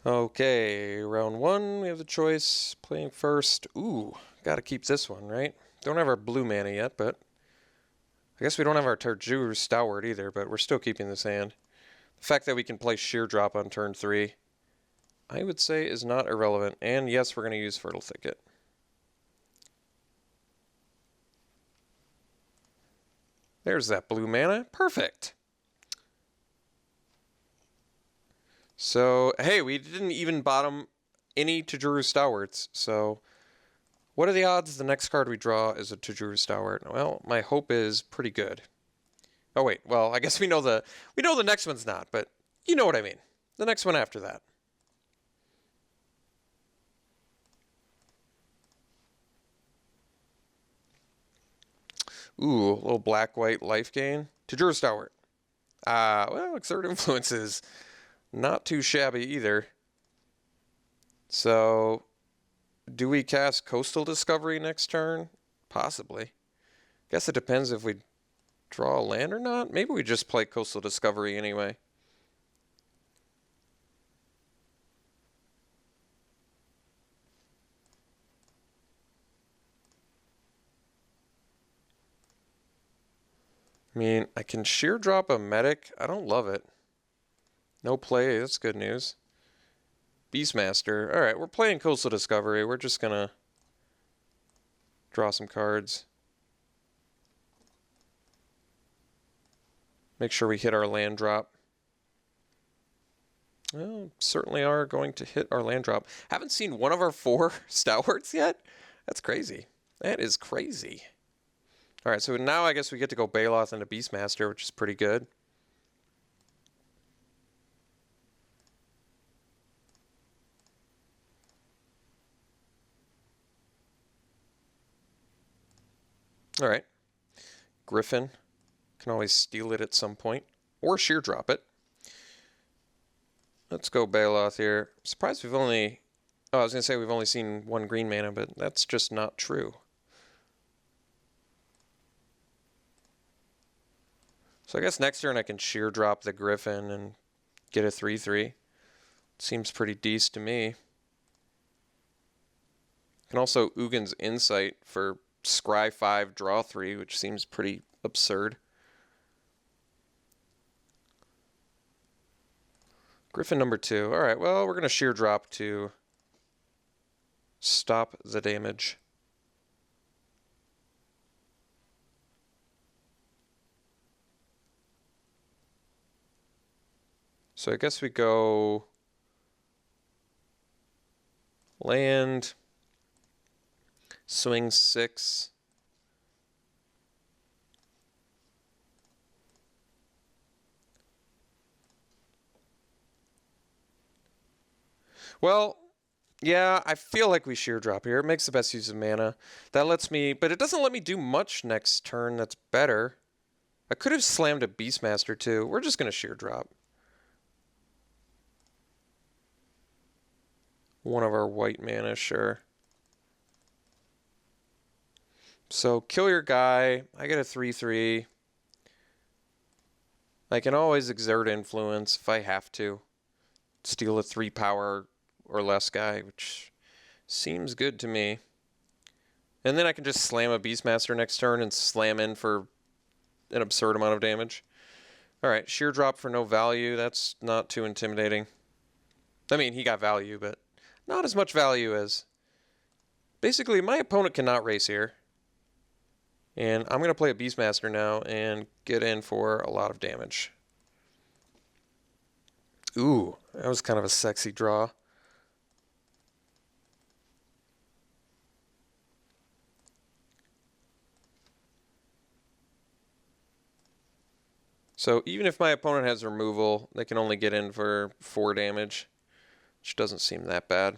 Okay, round one, we have the choice. Playing first. Ooh, gotta keep this one, right? Don't have our blue mana yet, but I guess we don't have our Tarjur Stalwart either, but we're still keeping this hand. The fact that we can play Sheer Drop on turn 3, I would say is not irrelevant. And yes, we're going to use Fertile Thicket. There's that blue mana. Perfect. So, hey, we didn't even bottom any Tajuru Stalwarts. So, what are the odds the next card we draw is a Tajuru Stalwart? Well, my hope is pretty good. Oh wait, well, I guess we know the next one's not, but you know what I mean. The next one after that. Ooh, a little black-white life gain. Tajuru Stalwart. Well, Exert Influence is not too shabby either. So, do we cast Coastal Discovery next turn? Possibly. Guess it depends if we draw a land or not. Maybe we just play Coastal Discovery anyway. I mean, I can sheer drop a medic. I don't love it. No play. That's good news. Beastmaster. Alright, we're playing Coastal Discovery. We're just gonna draw some cards. Make sure we hit our land drop. Well, certainly are going to hit our land drop. Haven't seen one of our 4 Stalwarts yet? That's crazy. That is crazy. Alright, so now I guess we get to go Baloth into Beastmaster, which is pretty good. Alright. Griffin. Can always steal it at some point. Or sheer drop it. Let's go Baloth here. I'm surprised we've only... Oh, I was going to say we've only seen 1 green mana, but that's just not true. So I guess next turn I can sheer drop the Griffin and get a 3/3. Seems pretty decent to me. Can also Ugin's Insight for Scry 5, draw 3, which seems pretty absurd. Griffin number 2. Alright, well, we're going to sheer drop to stop the damage. So I guess we go land, swing 6. Well, yeah, I feel like we sheer drop here. It makes the best use of mana. That lets me, but it doesn't let me do much next turn that's better. I could have slammed a Beastmaster too. We're just going to sheer drop. One of our white mana, sure. So kill your guy. I get a 3/3. I can always exert influence if I have to. Steal a 3 power or less guy, which seems good to me. And then I can just slam a Beastmaster next turn and slam in for an absurd amount of damage. Alright, sheer drop for no value. That's not too intimidating. I mean, he got value, but not as much value as... Basically, my opponent cannot race here. And I'm going to play a Beastmaster now and get in for a lot of damage. Ooh, that was kind of a sexy draw. So even if my opponent has removal, they can only get in for 4 damage, which doesn't seem that bad.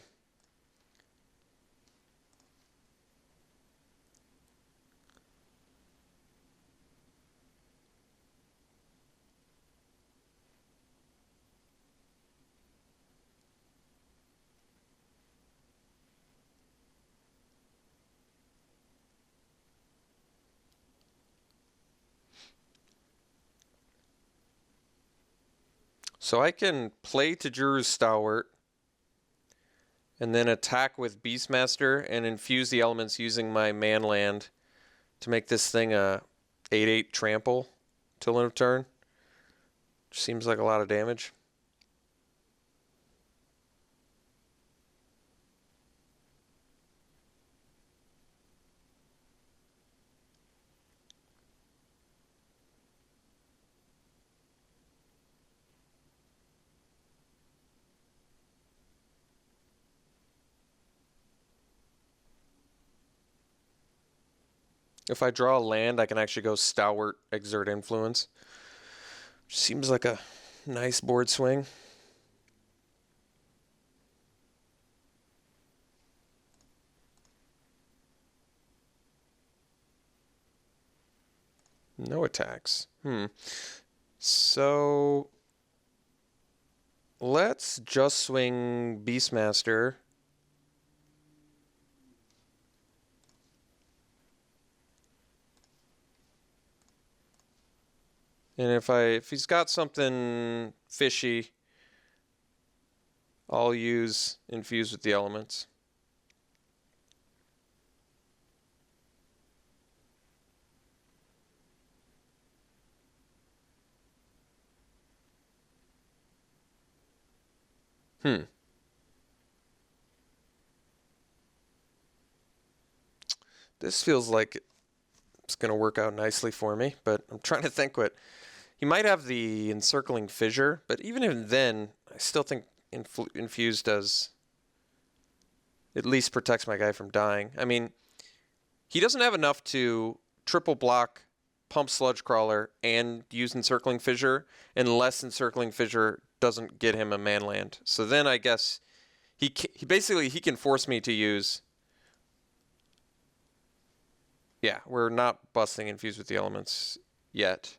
So I can play Tajuru's Stalwart, and then attack with Beastmaster and infuse the elements using my man land to make this thing a 8/8 trample till end of turn. Which seems like a lot of damage. If I draw a land, I can actually go Stalwart, Exert Influence. Seems like a nice board swing. No attacks. So let's just swing Beastmaster. And if he's got something fishy, I'll use Infuse with the Elements. This feels like it's going to work out nicely for me, but I'm trying to think what... He might have the Encircling Fissure, but even then, I still think Infuse does... at least protects my guy from dying. I mean, he doesn't have enough to triple block, pump Sludge Crawler, and use Encircling Fissure, unless Encircling Fissure doesn't get him a man land. So then I guess he can force me to use... Yeah, we're not busting Infuse with the Elements yet.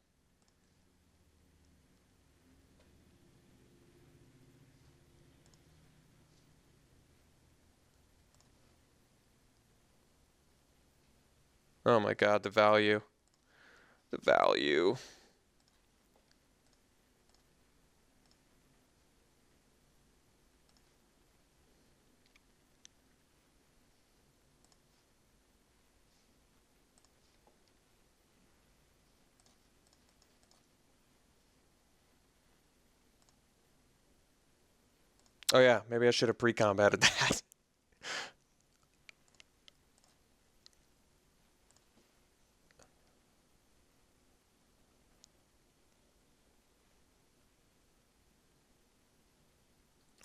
Oh my god, the value. The value. Oh yeah, maybe I should have pre-combated that.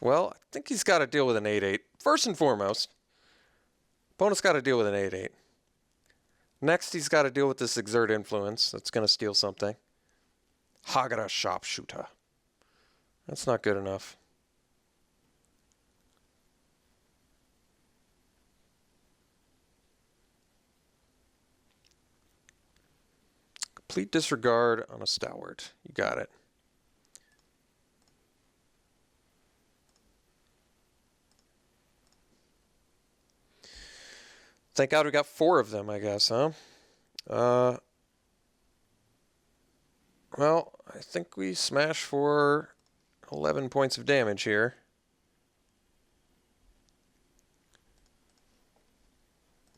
Well, I think he's got to deal with an 8/8. First and foremost, opponent's got to deal with an 8/8. Next, he's got to deal with this Exert Influence that's going to steal something. Hagara Sharpshooter. That's not good enough. Complete disregard on a Stalwart. You got it. Thank God we got 4 of them, I guess, huh? Well, I think we smash for 11 points of damage here.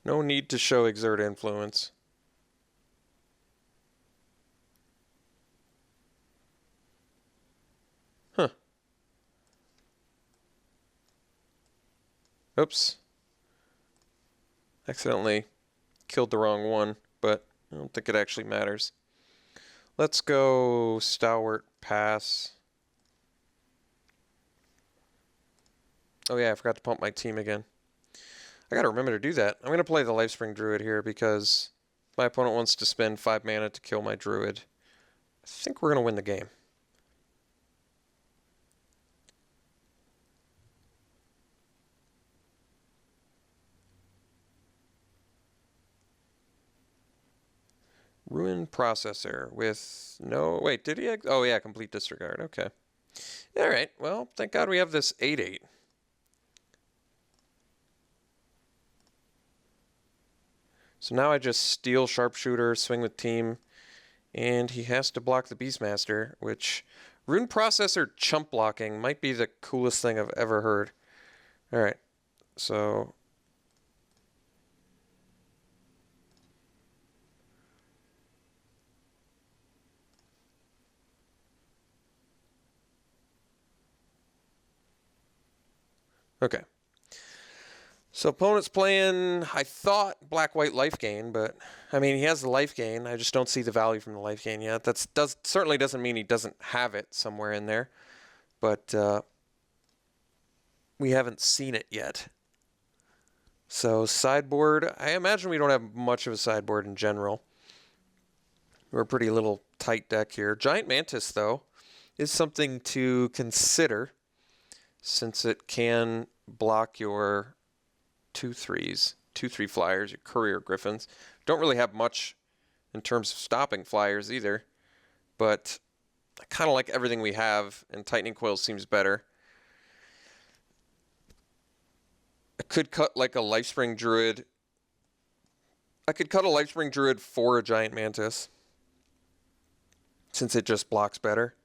No need to show Exert Influence. Huh. Oops. Accidentally killed the wrong one, but I don't think it actually matters. Let's go Stalwart, pass. Oh yeah, I forgot to pump my team again. I gotta remember to do that. I'm gonna play the Lifespring Druid here because my opponent wants to spend 5 mana to kill my Druid. I think we're gonna win the game. Ruin Processor with no... Wait, did he... Oh, yeah, complete disregard. Okay. All right. Well, thank God we have this 8/8. So now I just steal Sharpshooter, swing with team, and he has to block the Beastmaster, which... Rune Processor chump blocking might be the coolest thing I've ever heard. All right. So okay. So opponent's playing, I thought black-white life gain, but I mean he has the life gain. I just don't see the value from the life gain yet. Certainly doesn't mean he doesn't have it somewhere in there, but we haven't seen it yet. So sideboard, I imagine we don't have much of a sideboard in general. We're a pretty little tight deck here. Giant Mantis, though, is something to consider since it can block your 2/3s, 2/3 flyers, your courier griffins. Don't really have much in terms of stopping flyers either, but I kind of like everything we have, and Tightening Coil seems better. I could cut like a Lifespring Druid. I could cut a Lifespring Druid for a Giant Mantis, since it just blocks better.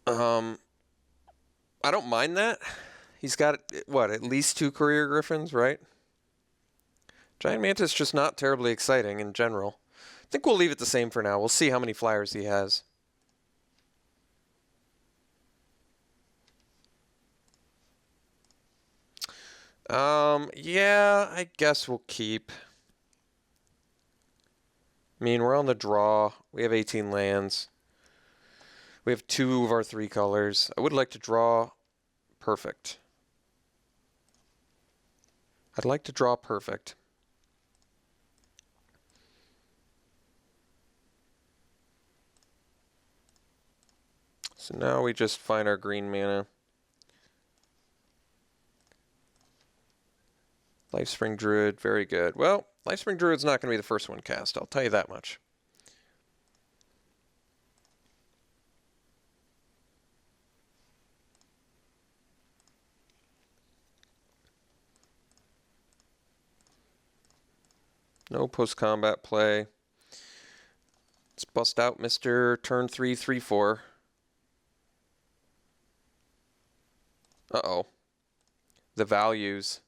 I don't mind that. He's got, what, at least 2 Courier Griffins, right? Giant Mantis just not terribly exciting in general. I think we'll leave it the same for now. We'll see how many flyers he has. Yeah, I guess we'll keep. I mean, we're on the draw. We have 18 lands. We have 2 of our 3 colors. I would like to draw perfect. I'd like to draw perfect. So now we just find our green mana. Lifespring Druid, very good. Well, Lifespring Druid's not going to be the first one cast, I'll tell you that much. No post-combat play. Let's bust out Mr. Turn 3, 3/4. Uh-oh. The values.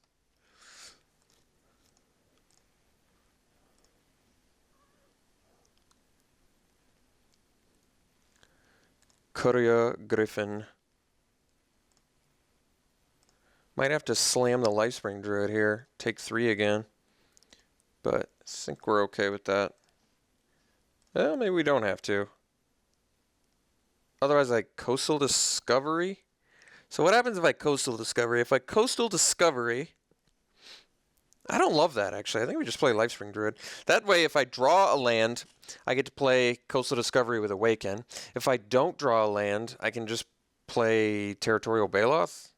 Courier Griffin. Might have to slam the Lifespring Druid here. Take 3 again. But I think we're okay with that. Well, maybe we don't have to. Otherwise, I Coastal Discovery. So what happens if I Coastal Discovery? If I Coastal Discovery, I don't love that, actually. I think we just play Lifespring Druid. That way, if I draw a land, I get to play Coastal Discovery with Awaken. If I don't draw a land, I can just play Territorial Baloth.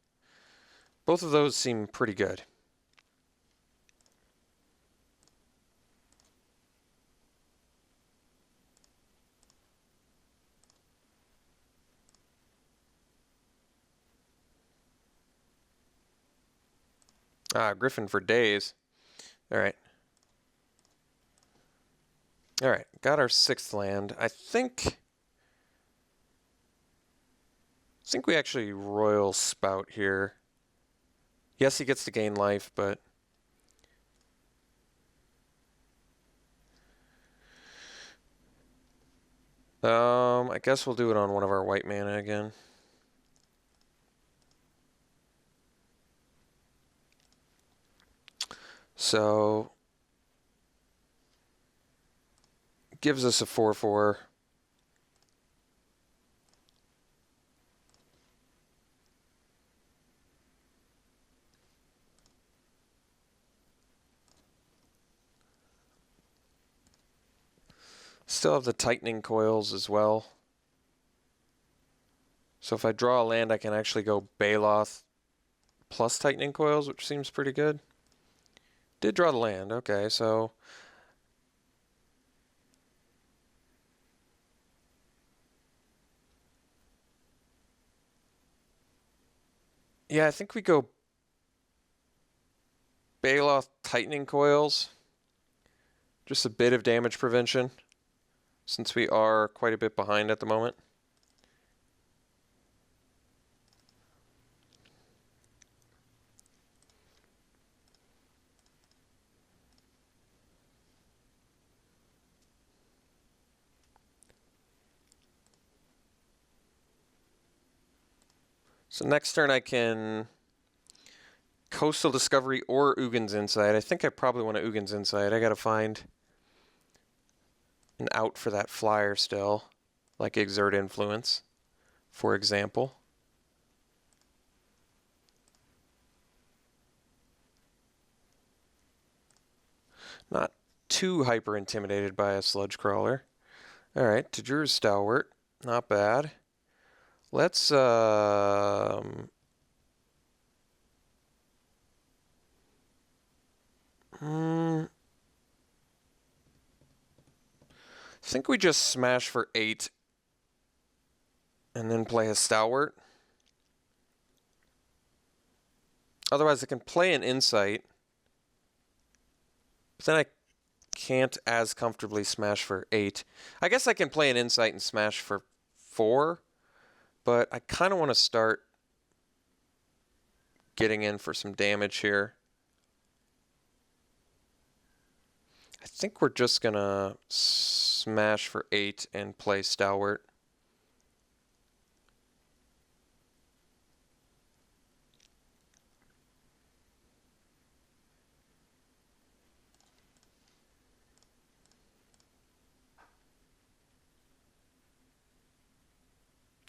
Both of those seem pretty good. Ah, Griffin for days. All right. All right, got our 6th land. I think we actually Royal Spout here. Yes, he gets to gain life, but I guess we'll do it on one of our white mana again. So gives us a 4/4. Still have the Tightening Coils as well. So if I draw a land, I can actually go Baloth plus Tightening Coils, which seems pretty good. Did draw the land. Okay, so yeah, I think we go Baloth Tightening Coils. Just a bit of damage prevention, since we are quite a bit behind at the moment. So next turn I can Coastal Discovery or Ugin's Insight. I think I probably want to Ugin's Insight. I got to find an out for that flyer still, like Exert Influence, for example. Not too hyper intimidated by a Sludge Crawler. All right, Tajur's Stalwart, not bad. Let's I think we just smash for 8 and then play a Stalwart. Otherwise, I can play an Insight, but then I can't as comfortably smash for 8. I guess I can play an Insight and smash for 4, but I kind of want to start getting in for some damage here. I think we're just going to smash for 8 and play Stalwart.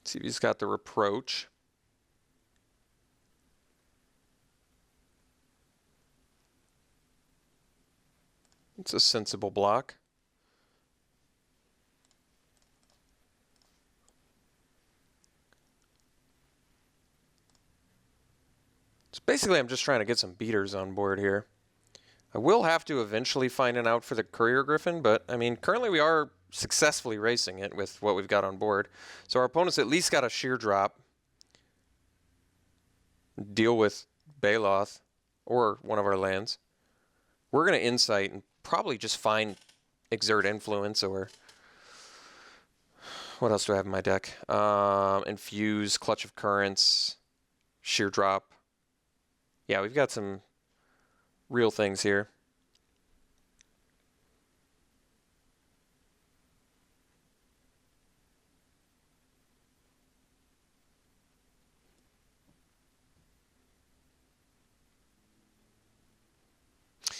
See if he's got the Reproach. It's a sensible block. So basically, I'm just trying to get some beaters on board here. I will have to eventually find an out for the Courier Griffin, but I mean, currently we are successfully racing it with what we've got on board. So our opponent's at least got a sheer drop. Deal with Baloth or one of our lands. We're going to Insight and probably just find Exert Influence, or what else do I have in my deck? Infuse, Clutch of Currents, sheer drop. Yeah, we've got some real things here.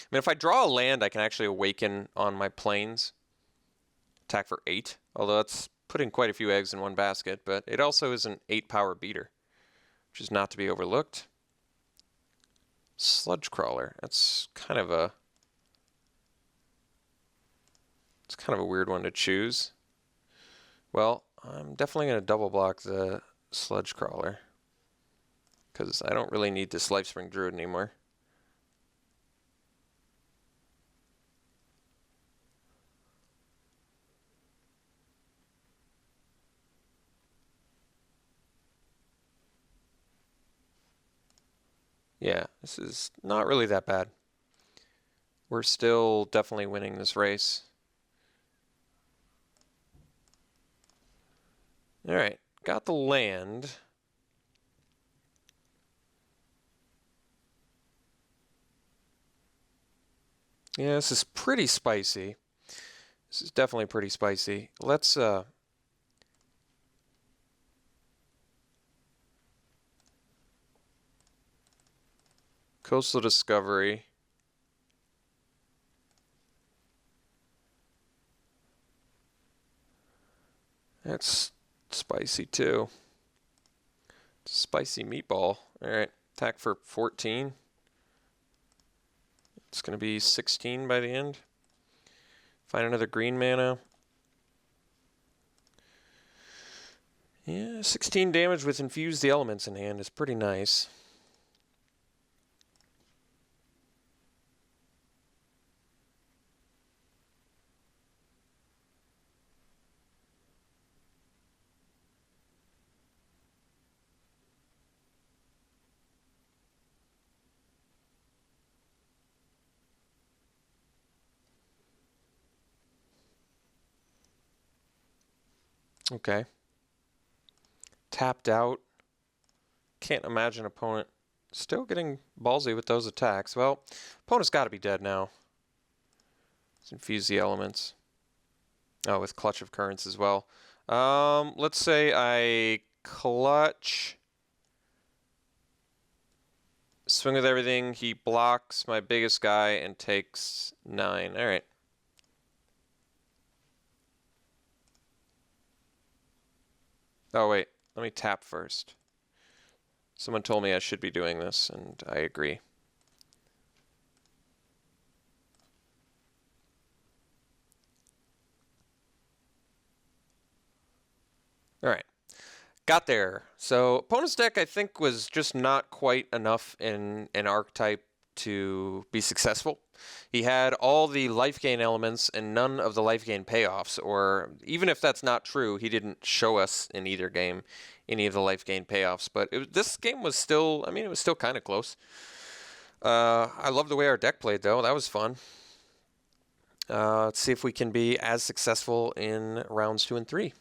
I mean, if I draw a land, I can actually Awaken on my plains. Attack for 8, although that's putting quite a few eggs in one basket, but it also is an 8-power beater, which is not to be overlooked. Sludge Crawler, that's kind of a weird one to choose. Well, I'm definitely going to double block the Sludge Crawler, because I don't really need this Lifespring Druid anymore. Yeah, this is not really that bad. We're still definitely winning this race. All right, got the land. Yeah, this is pretty spicy. This is definitely pretty spicy. Let's Coastal Discovery. That's spicy too. Spicy meatball. All right, attack for 14. It's going to be 16 by the end. Find another green mana. Yeah, 16 damage with Infuse the Elements in hand is pretty nice. Okay. Tapped out. Can't imagine opponent still getting ballsy with those attacks. Well, opponent's got to be dead now. Let's infuse the elements. Oh, with Clutch of Currents as well. Let's say I clutch Swing with everything. He blocks my biggest guy and takes 9. All right. Oh, wait. Let me tap first. Someone told me I should be doing this, and I agree. All right. Got there. So opponent's deck, I think, was just not quite enough in an archetype to be successful. He had all the life gain elements and none of the life gain payoffs, or even if that's not true, he didn't show us in either game any of the life gain payoffs. But this game was still, I mean, it was still kind of close. I love the way our deck played, though. That was fun. Let's see if we can be as successful in rounds 2 and 3.